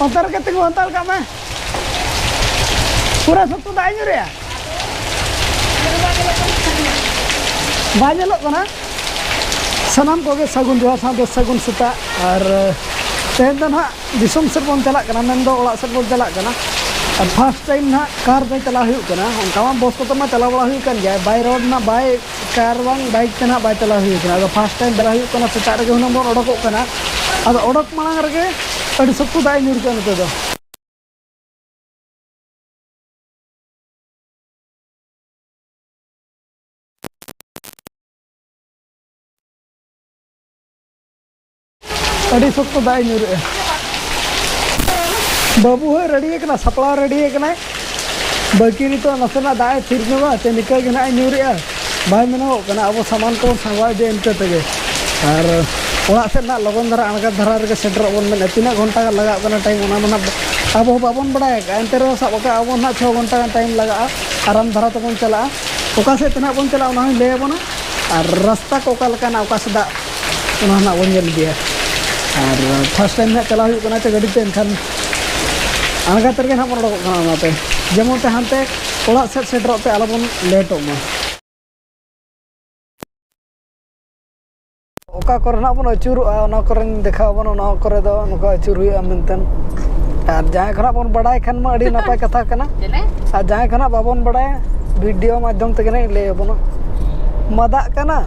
अंतर के तिंगु अंतर का मैं पूरा सब तो दाई रे बाजे लोग ना सनाम को के सगुन जोहार साथ सगुन सेता और तेहन दो ना दिसम से बन चला करना मेन दो ओड़ा से बन चला करना और फर्स्ट टाइम ना कार पे चला हुई करना उनका मा बस को तो मैं चला बड़ा हुई कर गया बाय रोड ना बाय कार वांग बाइक पे ना बाय चला हुई करना अगर फर्स्ट टाइम चला हुई करना सेता रे हुना बन ओडक करना अब ओडक मांग रे अड़ी सब को दाई न्यूर कर नते दो अड़ी सब को दाई न्यूर बाबू है रेडी करना सपड़ा रेडी करना बाकी नहीं तो नसेना दाए थिर नुआ ते निकल के ना न्यूर भाई मेना करना अब सामान को संगवा दे इनके तगे और ओड़ा से ना लगन धरा अणगा धरा रे सेटर बन में तीना घंटा लगा करना टाइम ओना मना अब बाबन बड़ाय एंते रे सब का अब ना 6 घंटा टाइम लगा आराम धरा तबन चला ओका से तना बन चला ओना ले बना और रास्ता को का लका ना ओका से दा ओना ना बन जल दिया और फर्स्ट टाइम ना चला हुई करना ते गाड़ी ते एनखान अणगा तरगे ना बन ओडक करना ओनाते जेमन ते हानते ओड़ा से सेटर पे आलो बन लेट मा ओका करे ना बन अचुरुआ ओना करे देखा बन ओना करे दो नुका अचुर हुई मेनतन और जहाँ खना बन बड़ाय खान मा अड़ी नपाय कथा कना और जहाँ खना बाबन बड़ाय वीडियो माध्यम ते गने ले बन मदा कना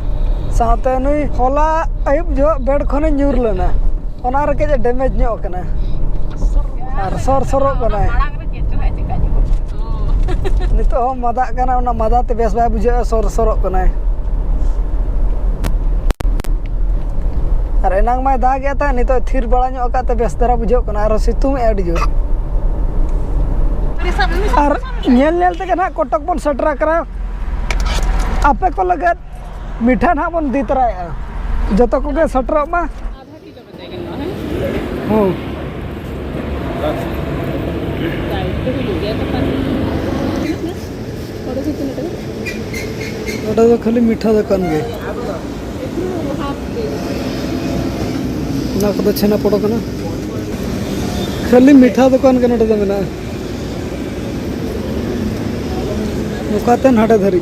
साथे नुई होला आयुब जो बेड खने न्यूर लेना ओना रे के डैमेज नो कना और सर सरो कना नितो मदा कना ओना मदा ते बेस बाय बुझे सर सरो कना और एनांग मैं दाग गया था नहीं तो थिर बड़ा नो का बेस दरा बुझो कना और सितुंग एड जो और नेल नेल ते ना कोटक बन सटरा करा आपे को लगत मीठा ना बन दी तराया जतो को के सटरा मा आधा किलो बताएगा ना हां तो खाली मीठा दुकान गे ना को छेना पड़ो कना खाली मीठा दुकान के नटे मेना नुकाते नाटे धरी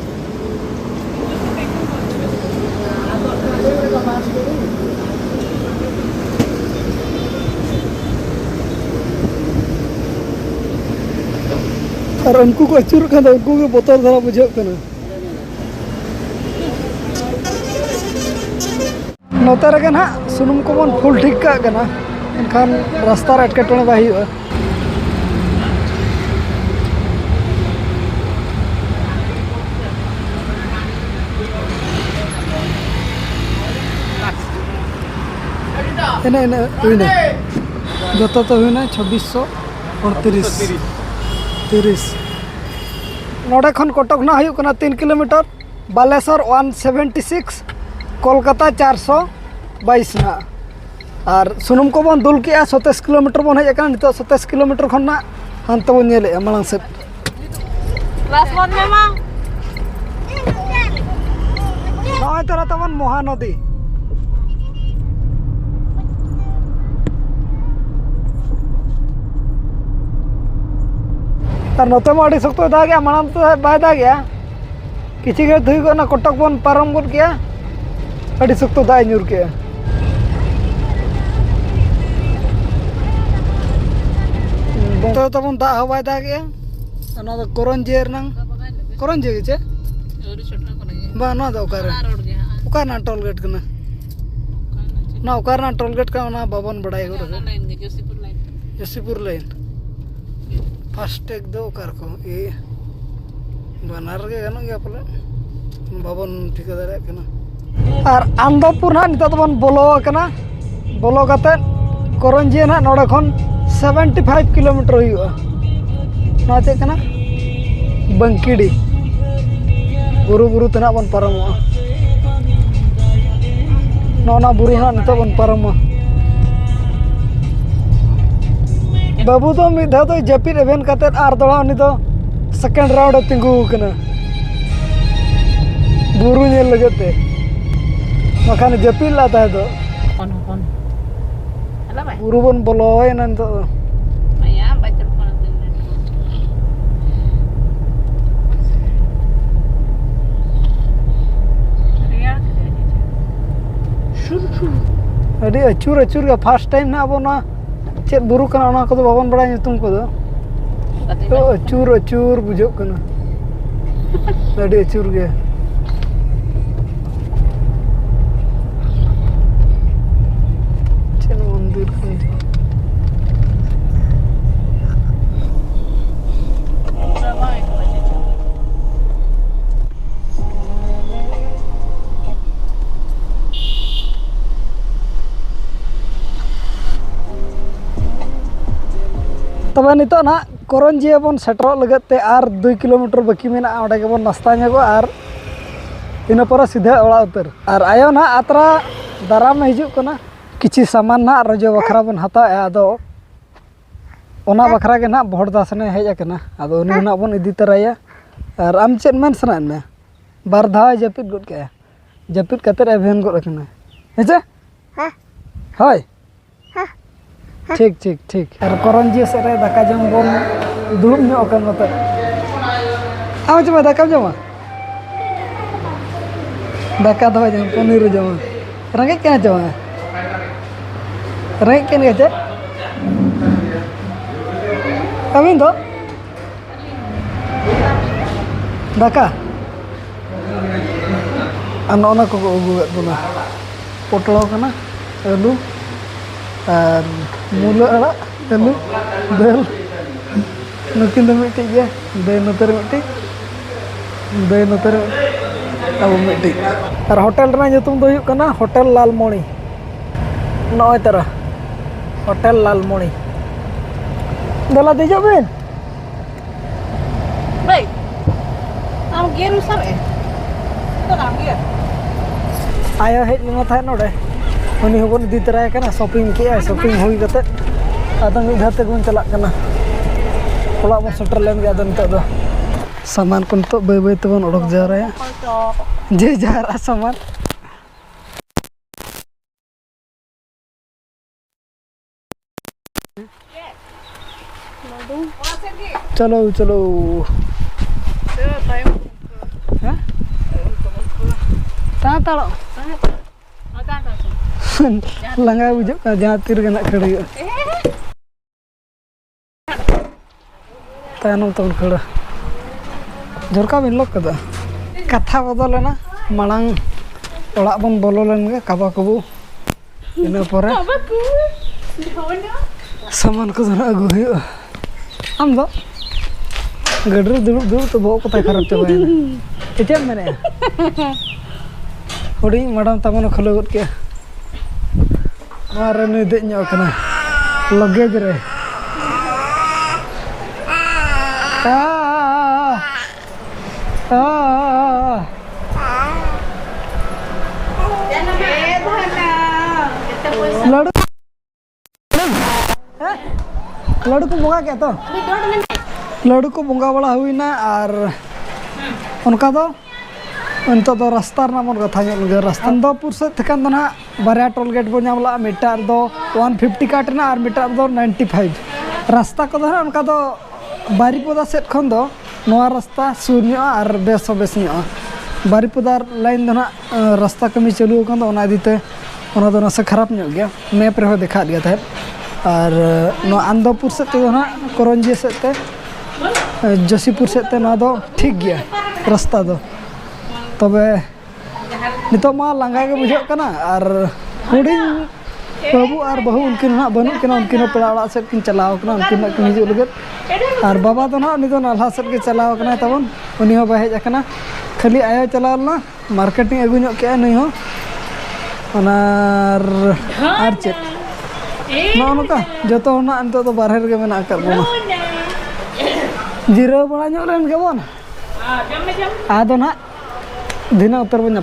और उनको को अचुर खान उनको के बोतल धरा बुझे कना नोते रे ना सुनुम को बन फुल ठीक का कना एनखान रास्ता रे अटकेटोने बाई हुआ इने इने हुईना जतो तो हुईना 2638 नोडे खन कोटक ना हुई कना 3 किलोमीटर बालेश्वर 176 कोलकाता 422 ना और सुनुम को बन दुल के 27 किलोमीटर बन हज नित 27 किलोमीटर खन ना हानते बन नेले मांग से नय तरा तबन महानदी और नोते में अड़ी सख्त दाग गया मांग तो बाय दाग गया किसी घड़ी धुई गना कोटक बन पारम गद गया अड़ी सख्त दाग न्यूर के तो तबन दा हवाय दाग गया ना तो करंजे रनंग करंजे चे बा ना दो ओकार ना टोल गेट कना ना ओकार ना टोल गेट का ना बाबन बड़ाई हो जोशीपुर लाइन फास्टैग दो ओकार को ये बनार के गनो गया पले बाबन ठिका दारे कना और आंदोपुर ना नित तो बन बोलो कना बोलो कते करंजे ना नोडे खन 75 किलोमीटर हुआ ना चे कना बंकीडी बुरु बुरु तना बन पारमो नोना बुरु ना नित बन पारमो बाबू तो मिद धाव तो जपिर एवेन कते आर दड़ा उनी तो सेकेंड राउंड तिंगु कना बुरु नेल लगते मखान जपिर लाता है तो बुरु बन बोलोय ना तो अड़ी अचूर अचूर के फर्स्ट टाइम ना अब ना चेक बुरु कना ओना को बाबन बड़ा तुम को तो अचूर अचूर बुझो कना अड़ी अचूर के चेन मंदिर कन तब नितो ना करंजिया बन सेटर लगते और 2 किलोमीटर बाकी में ओडे के बन नाश्ता ᱧᱚᱜᱚ और इन पर सीधा ओड़ा उतर और आयो ना आत्रा दाराम हिजुक कना किछि सामान ना रजो बखरा बन हता आदो ओना बखरा के ना भोरदास ने हेज कना आदो उनी ना बन इदी तराया और आम चेन मन सना ने बार धा जपित गुड के जपित कतर एवेन गुड कना हेचे हां हाय ठीक ठीक ठीक और करंजी से रे दाका जम बोन दुड़ुम ᱧᱚᱜ अकन मत आव जमा दाका जमा दाका दो जम पनीर जमा रंगे के जमा रंगे के चे कमिन दो दाका अन ओना को उगुत बना पोटलो कना आलू और मूला अड़ा आलू दाल नुकिन मिट्टी गया दे नतर मिट्टी दे नतर अब मिट्टी और होटल रे तुम दो कना होटल लालमणि नय तरह होटल लालमणि दला देजो बेन भाई आम गेरु सारे तो नाम गया आया हेज लना था नोडे उनी होबन इदी तराय कना शॉपिंग के शॉपिंग होई कते आदम मिद हाते गुन चला कना ओला बन सेटर लेन गया दन तो सामान को तो बे बे तबन ओडक जाराया जे जारा सामान चलो चलो ताड़ो लंगा बुझो जहाँ तीर गना खड़ी तायनम तब खड़ा झरका बिन लोक कदा कथा बदलेना मांग ओड़ा बन बोलो लेन गे काबा कबू इन पर सामान को जना अगु हुई आम दो गडरे दुड़ुब दुड़ुब तो बहुत कथा खराब चाबायना चेम मेने हुडी मैडम तमन खलो गद के मारे ने दे ᱧᱚᱜ कना लगेज रे लड़ू लड़ू को बोंगा क्या तो लड़ू को बोंगा वाला हुई ना और उनका तो अंत दो रास्ता मन कथा रास्ता अंदपुर से थकान दो ना बारिया टोल गेट बो नामला मीटर दो 150 काटना और मीटर दो 95 रास्ता को दो उनका दो बारीपदा सेट खन दो नोआ रास्ता सुर और बेस बेस बारीपदा लाइन दो ना रास्ता कमी चालू कन दो ओना दीते ओना दो नसे खराब ᱧᱚᱜ गया मैप रे देखा दिया था और नो अंदपुर से तो ना करंजी से ते जसीपुर से ते ना दो ठीक गया रास्ता दो तबे नितो मा लांगा के बुझो कना और हुडिंग बाबू और बहु उनकिन ना बनु किना उनकिन पेड़ा ओड़ा से किन चलाव कना उनकिन ना किन हिजुग लगत और बाबा तो ना नितो नाला से के चलाव कना तबन उनी हो बहेज कना खाली आयो चलाव ना मार्केटिंग अगु ᱧᱚᱜ के नई हो और चे नौका जो ना अंत तो बाहर के मेना कर बोना जीरो बड़ा ᱧᱚᱜ लेन के बोन आदो ना दिना उत्तर बन